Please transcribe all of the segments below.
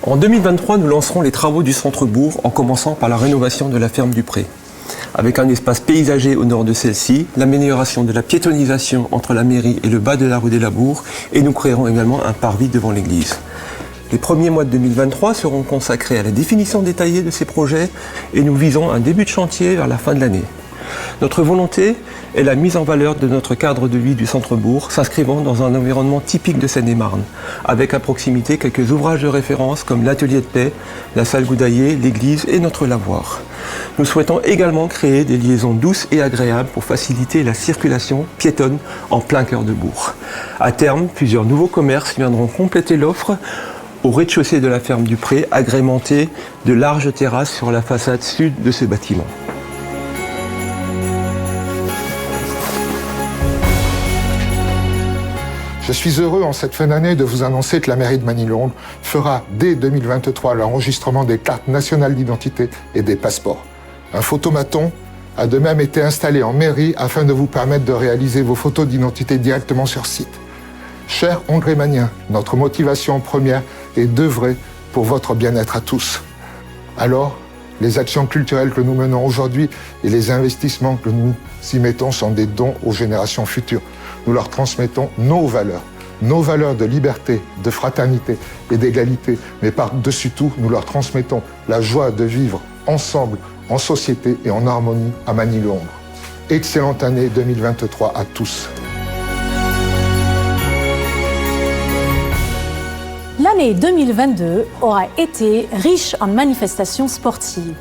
En 2023, nous lancerons les travaux du centre-bourg en commençant par la rénovation de la ferme du Pré. Avec un espace paysager au nord de celle-ci, l'amélioration de la piétonisation entre la mairie et le bas de la rue des Labours, et nous créerons également un parvis devant l'église. Les premiers mois de 2023 seront consacrés à la définition détaillée de ces projets et nous visons un début de chantier vers la fin de l'année. Notre volonté est la mise en valeur de notre cadre de vie du centre-bourg, s'inscrivant dans un environnement typique de Seine-et-Marne, avec à proximité quelques ouvrages de référence comme l'Atelier de Paix, la salle Goudailler, l'église et notre lavoir. Nous souhaitons également créer des liaisons douces et agréables pour faciliter la circulation piétonne en plein cœur de bourg. À terme, plusieurs nouveaux commerces viendront compléter l'offre au rez-de-chaussée de la ferme du Pré, agrémenté de larges terrasses sur la façade sud de ce bâtiment. Je suis heureux en cette fin d'année de vous annoncer que la mairie de Magny-le-Hongle fera dès 2023 l'enregistrement des cartes nationales d'identité et des passeports. Un photomaton a de même été installé en mairie afin de vous permettre de réaliser vos photos d'identité directement sur site. Chers Hongrémaniens, notre motivation première est d'œuvrer pour votre bien-être à tous. Alors, les actions culturelles que nous menons aujourd'hui et les investissements que nous y mettons sont des dons aux générations futures. Nous leur transmettons nos valeurs de liberté, de fraternité et d'égalité. Mais par-dessus tout, nous leur transmettons la joie de vivre ensemble, en société et en harmonie à Magny-le-Hongle. Excellente année 2023 à tous. L'année 2022 aura été riche en manifestations sportives.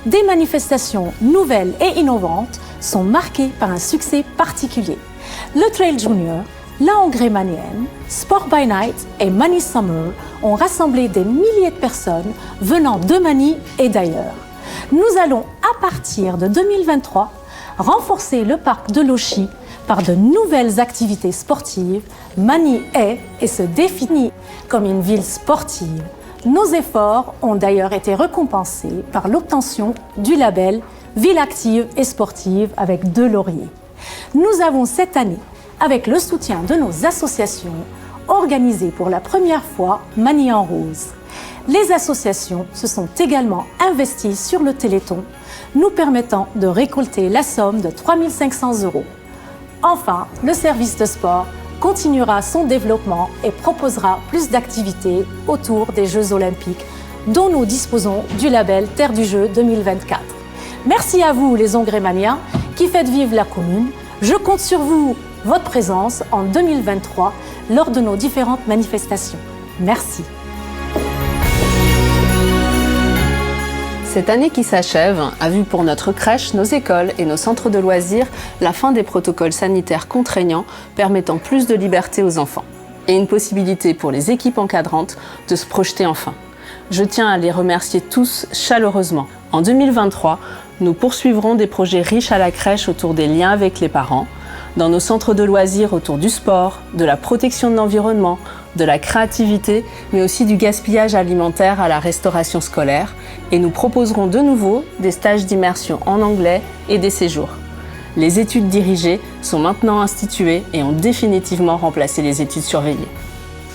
Des manifestations nouvelles et innovantes sont marquées par un succès particulier. Le Trail Junior, la Hongrémanienne, Sport by Night et Magny Summer ont rassemblé des milliers de personnes venant de Magny et d'ailleurs. Nous allons, à partir de 2023, renforcer le parc de Lochy par de nouvelles activités sportives. Magny est et se définit comme une ville sportive. Nos efforts ont d'ailleurs été récompensés par l'obtention du label Ville active et sportive avec 2 lauriers. Nous avons cette année, avec le soutien de nos associations, organisé pour la première fois Magny en rose. Les associations se sont également investies sur le Téléthon, nous permettant de récolter la somme de 3 500 €. Enfin, le service de sport continuera son développement et proposera plus d'activités autour des Jeux Olympiques, dont nous disposons du label Terre du Jeu 2024. Merci à vous, les Hongrémaniens, qui faites vivre la commune. Je compte sur vous, votre présence en 2023 lors de nos différentes manifestations. Merci. Cette année qui s'achève a vu pour notre crèche, nos écoles et nos centres de loisirs la fin des protocoles sanitaires contraignants permettant plus de liberté aux enfants et une possibilité pour les équipes encadrantes de se projeter enfin. Je tiens à les remercier tous chaleureusement. En 2023, nous poursuivrons des projets riches à la crèche autour des liens avec les parents, dans nos centres de loisirs autour du sport, de la protection de l'environnement, de la créativité, mais aussi du gaspillage alimentaire à la restauration scolaire. Et nous proposerons de nouveau des stages d'immersion en anglais et des séjours. Les études dirigées sont maintenant instituées et ont définitivement remplacé les études surveillées.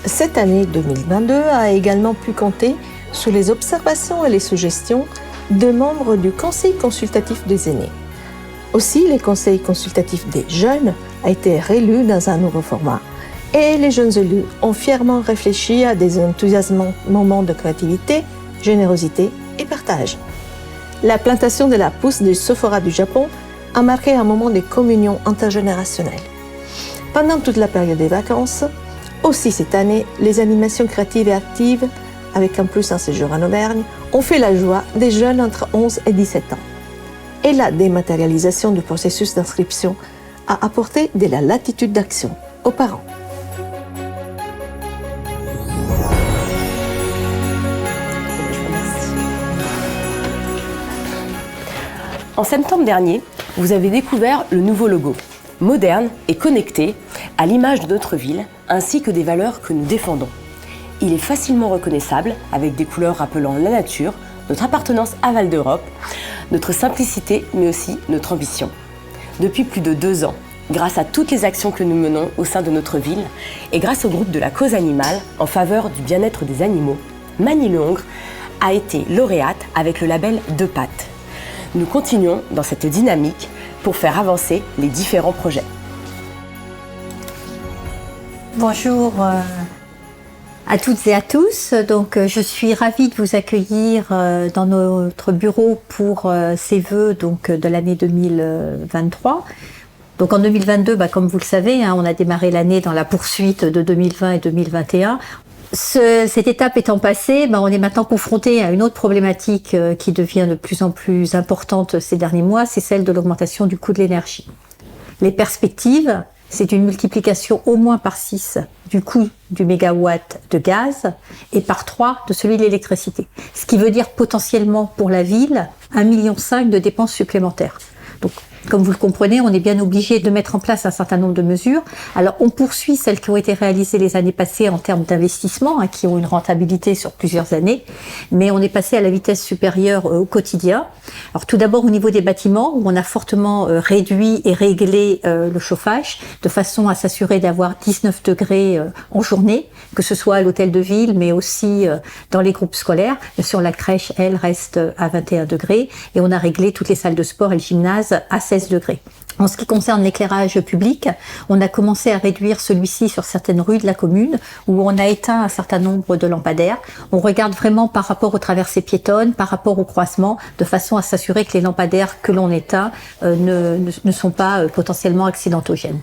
Cette année 2022 a également pu compter sur les observations et les suggestions de membres du Conseil consultatif des aînés. Aussi, le Conseil consultatif des jeunes a été réélu dans un nouveau format. Et les jeunes élus ont fièrement réfléchi à des enthousiasmants moments de créativité, générosité et partage. La plantation de la pousse du Sephora du Japon a marqué un moment de communion intergénérationnelle. Pendant toute la période des vacances, aussi cette année, les animations créatives et actives, avec en plus un séjour en Auvergne, ont fait la joie des jeunes entre 11 et 17 ans. Et la dématérialisation du processus d'inscription a apporté de la latitude d'action aux parents. En septembre dernier, vous avez découvert le nouveau logo, moderne et connecté, à l'image de notre ville, ainsi que des valeurs que nous défendons. Il est facilement reconnaissable avec des couleurs rappelant la nature, notre appartenance à Val d'Europe, notre simplicité mais aussi notre ambition. Depuis plus de 2 ans, grâce à toutes les actions que nous menons au sein de notre ville et grâce au groupe de la cause animale en faveur du bien-être des animaux, Magny-le-Hongre a été lauréate avec le label 2 pattes. Nous continuons dans cette dynamique pour faire avancer les différents projets. Bonjour à toutes et à tous. Donc, je suis ravie de vous accueillir dans notre bureau pour ces vœux de l'année 2023. Donc en 2022, comme vous le savez, on a démarré l'année dans la poursuite de 2020 et 2021. Cette étape étant passée, on est maintenant confronté à une autre problématique qui devient de plus en plus importante ces derniers mois, c'est celle de l'augmentation du coût de l'énergie. Les perspectives, c'est une multiplication au moins par 6 du coût du mégawatt de gaz et par 3 de celui de l'électricité. Ce qui veut dire potentiellement pour la ville 1,5 million de dépenses supplémentaires. Donc, comme vous le comprenez, on est bien obligé de mettre en place un certain nombre de mesures. Alors, on poursuit celles qui ont été réalisées les années passées en termes d'investissement, qui ont une rentabilité sur plusieurs années, mais on est passé à la vitesse supérieure au quotidien. Alors, tout d'abord, au niveau des bâtiments, où on a fortement réduit et réglé le chauffage, de façon à s'assurer d'avoir 19 degrés en journée, que ce soit à l'hôtel de ville, mais aussi dans les groupes scolaires. Bien sûr, la crèche, elle, reste à 21 degrés, et on a réglé toutes les salles de sport et le gymnase à 16 degrés. En ce qui concerne l'éclairage public, on a commencé à réduire celui-ci sur certaines rues de la commune où on a éteint un certain nombre de lampadaires. On regarde vraiment par rapport aux traversées piétonnes, par rapport au croisement, de façon à s'assurer que les lampadaires que l'on éteint ne sont pas potentiellement accidentogènes.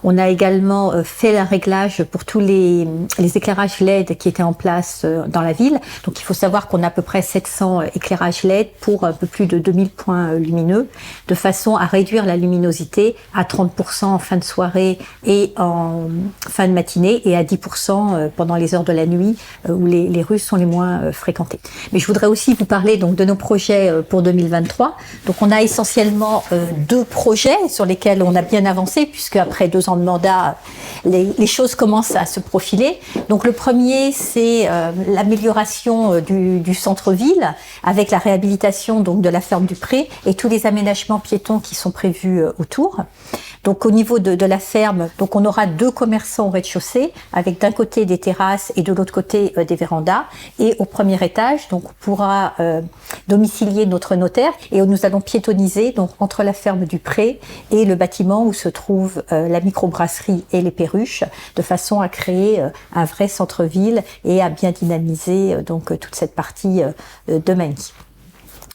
On a également fait un réglage pour tous les éclairages LED qui étaient en place dans la ville. Donc il faut savoir qu'on a à peu près 700 éclairages LED pour un peu plus de 2000 points lumineux, de façon à réduire la luminosité à 30% en fin de soirée et en fin de matinée et à 10% pendant les heures de la nuit où les rues sont les moins fréquentées. Mais je voudrais aussi vous parler donc de nos projets pour 2023. Donc on a essentiellement 2 projets sur lesquels on a bien avancé puisque après 2 ans de mandat, les choses commencent à se profiler. Donc le premier, c'est l'amélioration du centre-ville avec la réhabilitation donc de la ferme du Pré et tous les aménagements piétons qui sont prévus autour. Donc au niveau de la ferme, donc on aura 2 commerçants au rez-de-chaussée avec d'un côté des terrasses et de l'autre côté des vérandas. Et au premier étage, donc on pourra domicilier notre notaire et nous allons piétoniser donc entre la ferme du Pré et le bâtiment où se trouve la microbrasserie et les perruches, de façon à créer un vrai centre-ville et à bien dynamiser donc toute cette partie de Magny.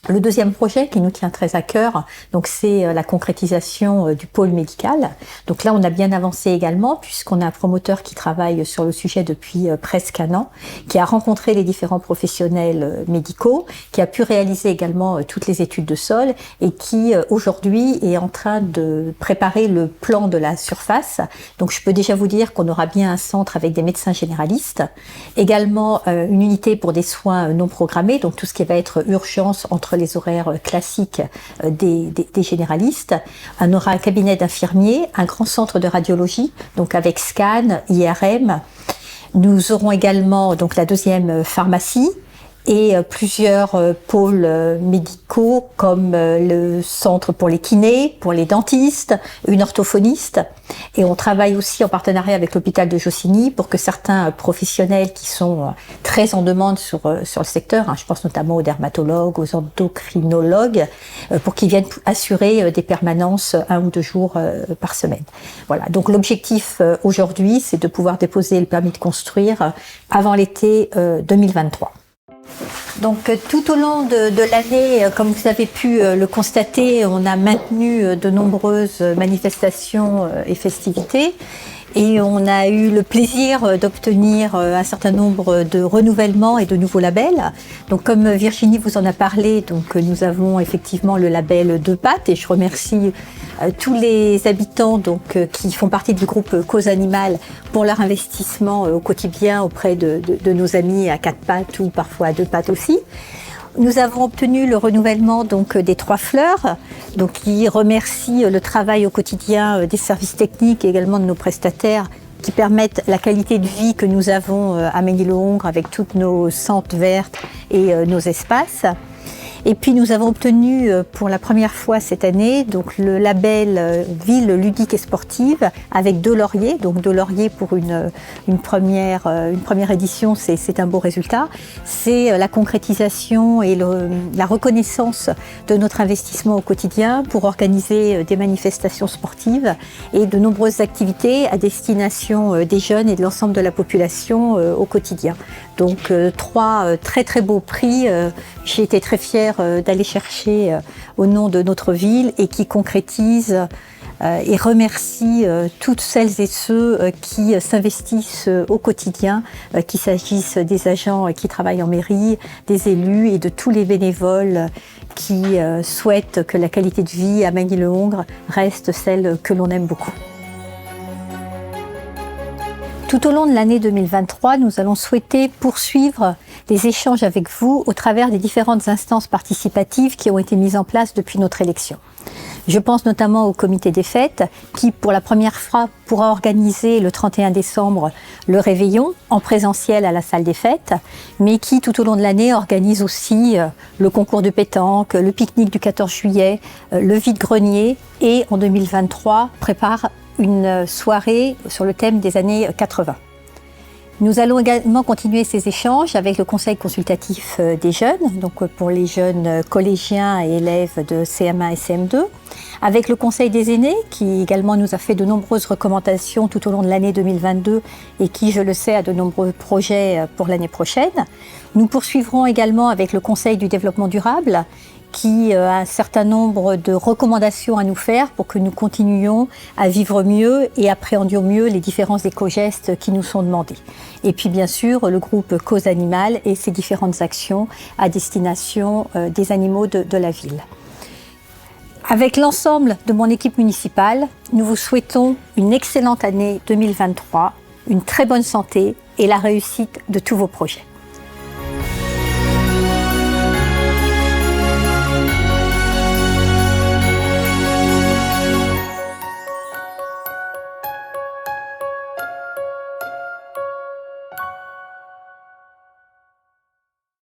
Le deuxième projet qui nous tient très à cœur, donc c'est la concrétisation du pôle médical. Donc là, on a bien avancé également puisqu'on a un promoteur qui travaille sur le sujet depuis presque 1 an, qui a rencontré les différents professionnels médicaux, qui a pu réaliser également toutes les études de sol et qui aujourd'hui est en train de préparer le plan de la surface. Donc je peux déjà vous dire qu'on aura bien un centre avec des médecins généralistes, également une unité pour des soins non programmés, donc tout ce qui va être urgence entre les horaires classiques des généralistes. On aura un cabinet d'infirmiers, un grand centre de radiologie, donc avec scan, IRM. Nous aurons également donc la 2e pharmacie et plusieurs pôles médicaux comme le centre pour les kinés, pour les dentistes, une orthophoniste. Et on travaille aussi en partenariat avec l'hôpital de Jossigny pour que certains professionnels qui sont très en demande sur le secteur, je pense notamment aux dermatologues, aux endocrinologues, pour qu'ils viennent assurer des permanences 1 ou 2 jours par semaine. Voilà. Donc l'objectif aujourd'hui, c'est de pouvoir déposer le permis de construire avant l'été 2023. Donc tout au long de l'année, comme vous avez pu le constater, on a maintenu de nombreuses manifestations et festivités. Et on a eu le plaisir d'obtenir un certain nombre de renouvellements et de nouveaux labels. Donc comme Virginie vous en a parlé, donc nous avons effectivement le label 2 pattes et je remercie tous les habitants donc qui font partie du groupe Cause Animale pour leur investissement au quotidien auprès de nos amis à 4 pattes ou parfois à 2 pattes aussi. Nous avons obtenu le renouvellement donc des 3 fleurs, donc qui remercie le travail au quotidien des services techniques et également de nos prestataires qui permettent la qualité de vie que nous avons à Mesnil-le-Hongre avec toutes nos sentes vertes et nos espaces. Et puis nous avons obtenu pour la première fois cette année donc le label Ville ludique et sportive avec 2 lauriers. Donc 2 lauriers pour une première édition, c'est un beau résultat. C'est la concrétisation et la reconnaissance de notre investissement au quotidien pour organiser des manifestations sportives et de nombreuses activités à destination des jeunes et de l'ensemble de la population au quotidien. Donc 3 très très beaux prix. J'ai été très fière d'aller chercher au nom de notre ville et qui concrétise et remercie toutes celles et ceux qui s'investissent au quotidien, qu'il s'agisse des agents qui travaillent en mairie, des élus et de tous les bénévoles qui souhaitent que la qualité de vie à Mesnil-le-Hongre reste celle que l'on aime beaucoup. Tout au long de l'année 2023, nous allons souhaiter poursuivre les échanges avec vous au travers des différentes instances participatives qui ont été mises en place depuis notre élection. Je pense notamment au comité des fêtes qui, pour la première fois, pourra organiser le 31 décembre le réveillon en présentiel à la salle des fêtes, mais qui, tout au long de l'année, organise aussi le concours de pétanque, le pique-nique du 14 juillet, le vide-grenier et, en 2023, prépare une soirée sur le thème des années 80. Nous allons également continuer ces échanges avec le Conseil consultatif des jeunes, donc pour les jeunes collégiens et élèves de CM1 et CM2, avec le Conseil des aînés qui également nous a fait de nombreuses recommandations tout au long de l'année 2022 et qui, je le sais, a de nombreux projets pour l'année prochaine. Nous poursuivrons également avec le Conseil du développement durable qui a un certain nombre de recommandations à nous faire pour que nous continuions à vivre mieux et appréhendions mieux les différents éco-gestes qui nous sont demandés. Et puis bien sûr, le groupe Cause Animale et ses différentes actions à destination des animaux de la ville. Avec l'ensemble de mon équipe municipale, nous vous souhaitons une excellente année 2023, une très bonne santé et la réussite de tous vos projets.